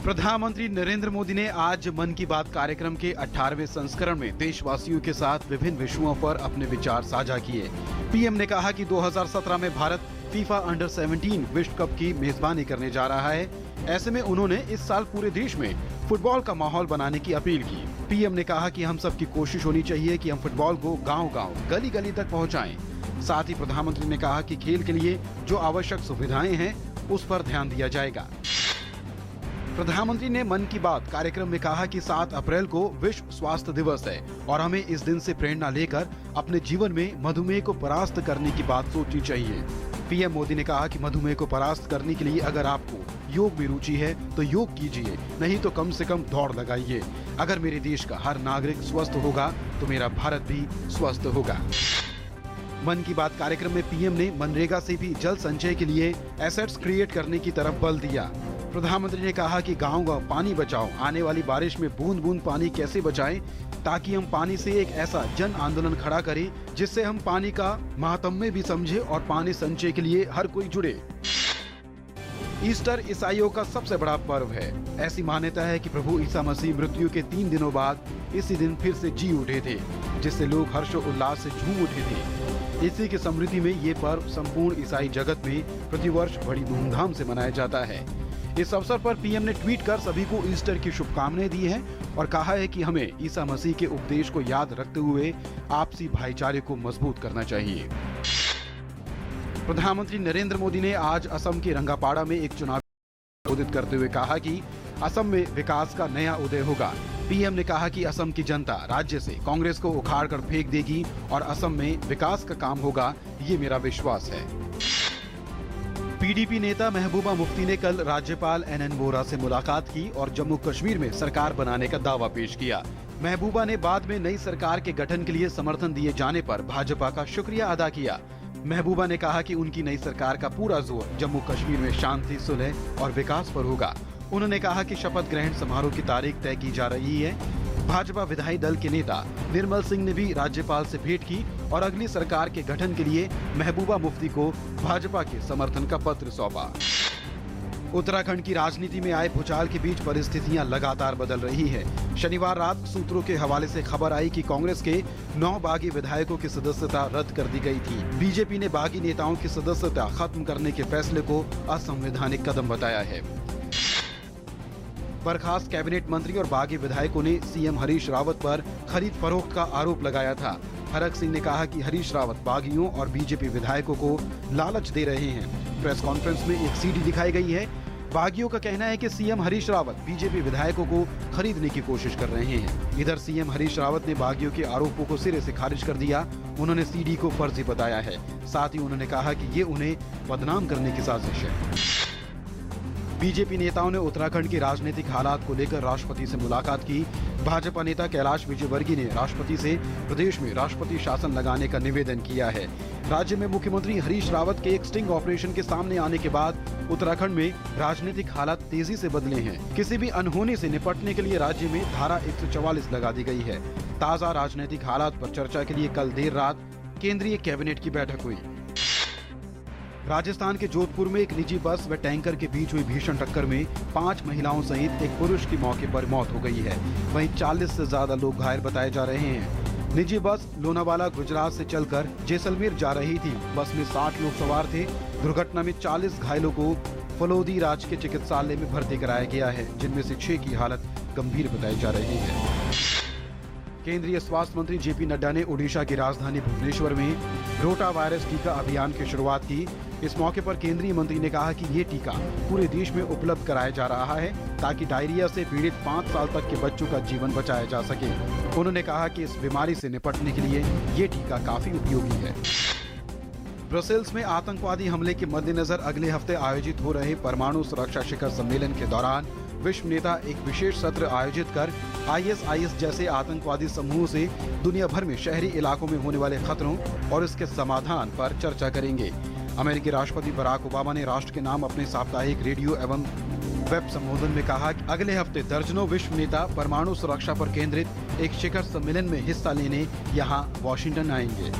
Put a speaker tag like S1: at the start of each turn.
S1: प्रधानमंत्री नरेंद्र मोदी ने आज मन की बात कार्यक्रम के 18वें संस्करण में देशवासियों के साथ विभिन्न विषयों पर अपने विचार साझा किए। पीएम ने कहा कि 2017 में भारत फीफा अंडर 17 विश्व कप की मेजबानी करने जा रहा है। ऐसे में उन्होंने इस साल पूरे देश में फुटबॉल का माहौल बनाने की अपील की। पीएम ने कहा कि हम सबकी कोशिश होनी चाहिए कि हम फुटबॉल को गांव-गांव, गली-गली तक पहुंचाएं। साथ ही प्रधानमंत्री ने कहा कि खेल के लिए जो आवश्यक सुविधाएं हैं उस पर ध्यान दिया जाएगा। प्रधानमंत्री ने मन की बात कार्यक्रम में कहा कि 7 अप्रैल को विश्व स्वास्थ्य दिवस है और हमें इस दिन से प्रेरणा लेकर अपने जीवन में मधुमेह को परास्त करने की बात सोचनी चाहिए। पीएम मोदी ने कहा कि मधुमेह को परास्त करने के लिए अगर आपको योग में रुचि है तो योग कीजिए, नहीं तो कम से कम दौड़ लगाइए। अगर मेरे देश का हर नागरिक स्वस्थ होगा तो मेरा भारत भी स्वस्थ होगा। मन की बात कार्यक्रम में पीएम ने मनरेगा से भी जल संचय के लिए एसेट्स क्रिएट करने की तरफ बल दिया। प्रधानमंत्री ने कहा कि गांव-गांव पानी बचाओ, आने वाली बारिश में बूंद बूंद पानी कैसे बचाएं, ताकि हम पानी से एक ऐसा जन आंदोलन खड़ा करें जिससे हम पानी का महात्म्य भी समझे और पानी संचय के लिए हर कोई जुड़े। ईस्टर ईसाइयों का सबसे बड़ा पर्व है। ऐसी मान्यता है कि प्रभु ईसा मसीह मृत्यु के 3 दिनों बाद इसी दिन फिर से जी उठे थे, जिससे लोग हर्षोल्लास से झूम उठे थे। इसी की समृद्धि में ये पर्व संपूर्ण ईसाई जगत में प्रतिवर्ष बड़ी धूमधाम से मनाया जाता है। इस अवसर पर पीएम ने ट्वीट कर सभी को ईस्टर की शुभकामनाएं दी हैं और कहा है कि हमें ईसा मसीह के उपदेश को याद रखते हुए आपसी भाईचारे को मजबूत करना चाहिए। प्रधानमंत्री नरेंद्र मोदी ने आज असम के रंगापाड़ा में एक चुनाव संबोधित करते हुए कहा कि असम में विकास का नया उदय होगा। पीएम ने कहा कि असम की जनता राज्य से कांग्रेस को उखाड़ कर फेंक देगी और असम में विकास का काम होगा, ये मेरा विश्वास है। पीडीपी नेता महबूबा मुफ्ती ने कल राज्यपाल एनएन वोरा से मुलाकात की और जम्मू कश्मीर में सरकार बनाने का दावा पेश किया। महबूबा ने बाद में नई सरकार के गठन के लिए समर्थन दिए जाने पर भाजपा का शुक्रिया अदा किया। महबूबा ने कहा कि उनकी नई सरकार का पूरा जोर जम्मू कश्मीर में शांति, सुलह और विकास पर होगा। उन्होंने कहा कि शपथ ग्रहण समारोह की तारीख तय की जा रही है। भाजपा विधायी दल के नेता निर्मल सिंह ने भी राज्यपाल से भेंट की और अगली सरकार के गठन के लिए महबूबा मुफ्ती को भाजपा के समर्थन का पत्र सौंपा। उत्तराखंड की राजनीति में आए भूचाल के बीच परिस्थितियां लगातार बदल रही है। शनिवार रात सूत्रों के हवाले से खबर आई कि कांग्रेस के 9 बागी विधायकों की सदस्यता रद्द कर दी गई थी। बीजेपी ने बागी नेताओं की सदस्यता खत्म करने के फैसले को असंवैधानिक कदम बताया है। बर्खास्त कैबिनेट मंत्री और बागी विधायकों ने सीएम हरीश रावत पर खरीद फरोख्त का आरोप लगाया था। हरक सिंह ने कहा कि हरीश रावत बागियों और बीजेपी विधायकों को लालच दे रहे हैं। प्रेस कॉन्फ्रेंस में एक सीडी दिखाई गई है। बागियों का कहना है कि सीएम हरीश रावत बीजेपी विधायकों को खरीदने की कोशिश कर रहे हैं। इधर सीएम हरीश रावत ने बागियों के आरोपों को सिरे से खारिज कर दिया। उन्होंने सीडी को फर्जी बताया है। साथ ही उन्होंने कहा कि ये उन्हें बदनाम करने की साजिश है। बीजेपी नेताओं ने उत्तराखंड के राजनीतिक हालात को लेकर राष्ट्रपति से मुलाकात की। भाजपा नेता कैलाश विजयवर्गीय ने राष्ट्रपति से प्रदेश में राष्ट्रपति शासन लगाने का निवेदन किया है। राज्य में मुख्यमंत्री हरीश रावत के एक स्टिंग ऑपरेशन के सामने आने के बाद उत्तराखंड में राजनीतिक हालात तेजी से बदले हैं। किसी भी अनहोनी से निपटने के लिए राज्य में धारा 144 लगा दी गई है। ताजा राजनीतिक हालात पर चर्चा के लिए कल देर रात केंद्रीय कैबिनेट की बैठक हुई। राजस्थान के जोधपुर में एक निजी बस व टैंकर के बीच हुई भीषण टक्कर में 5 महिलाओं सहित एक पुरुष की मौके पर मौत हो गई है। वहीं 40 से ज्यादा लोग घायल बताए जा रहे हैं। निजी बस लोनावाला गुजरात से चलकर जैसलमेर जा रही थी। बस में 60 लोग सवार थे। दुर्घटना में 40 घायलों को फलोदी राज के चिकित्सालय में भर्ती कराया गया है, जिनमें से 6 की हालत गंभीर बताई जा रही है। केंद्रीय स्वास्थ्य मंत्री जेपी नड्डा ने ओडिशा की राजधानी भुवनेश्वर में रोटा वायरस टीका अभियान की शुरुआत की। इस मौके पर केंद्रीय मंत्री ने कहा कि ये टीका पूरे देश में उपलब्ध कराया जा रहा है ताकि डायरिया से पीड़ित 5 साल तक के बच्चों का जीवन बचाया जा सके। उन्होंने कहा कि इस बीमारी से निपटने के लिए ये टीका काफी उपयोगी है। ब्रसेल्स में आतंकवादी हमले के मद्देनजर अगले हफ्ते आयोजित हो रहे परमाणु सुरक्षा शिखर सम्मेलन के दौरान विश्व नेता एक विशेष सत्र आयोजित कर आईएसआईएस जैसे आतंकवादी समूह से दुनिया भर में शहरी इलाकों में होने वाले खतरों और इसके समाधान पर चर्चा करेंगे। अमेरिकी राष्ट्रपति बराक ओबामा ने राष्ट्र के नाम अपने साप्ताहिक रेडियो एवं वेब संबोधन में कहा कि अगले हफ्ते दर्जनों विश्व नेता परमाणु सुरक्षा पर केंद्रित एक शिखर सम्मेलन में हिस्सा लेने यहाँ वाशिंगटन आएंगे।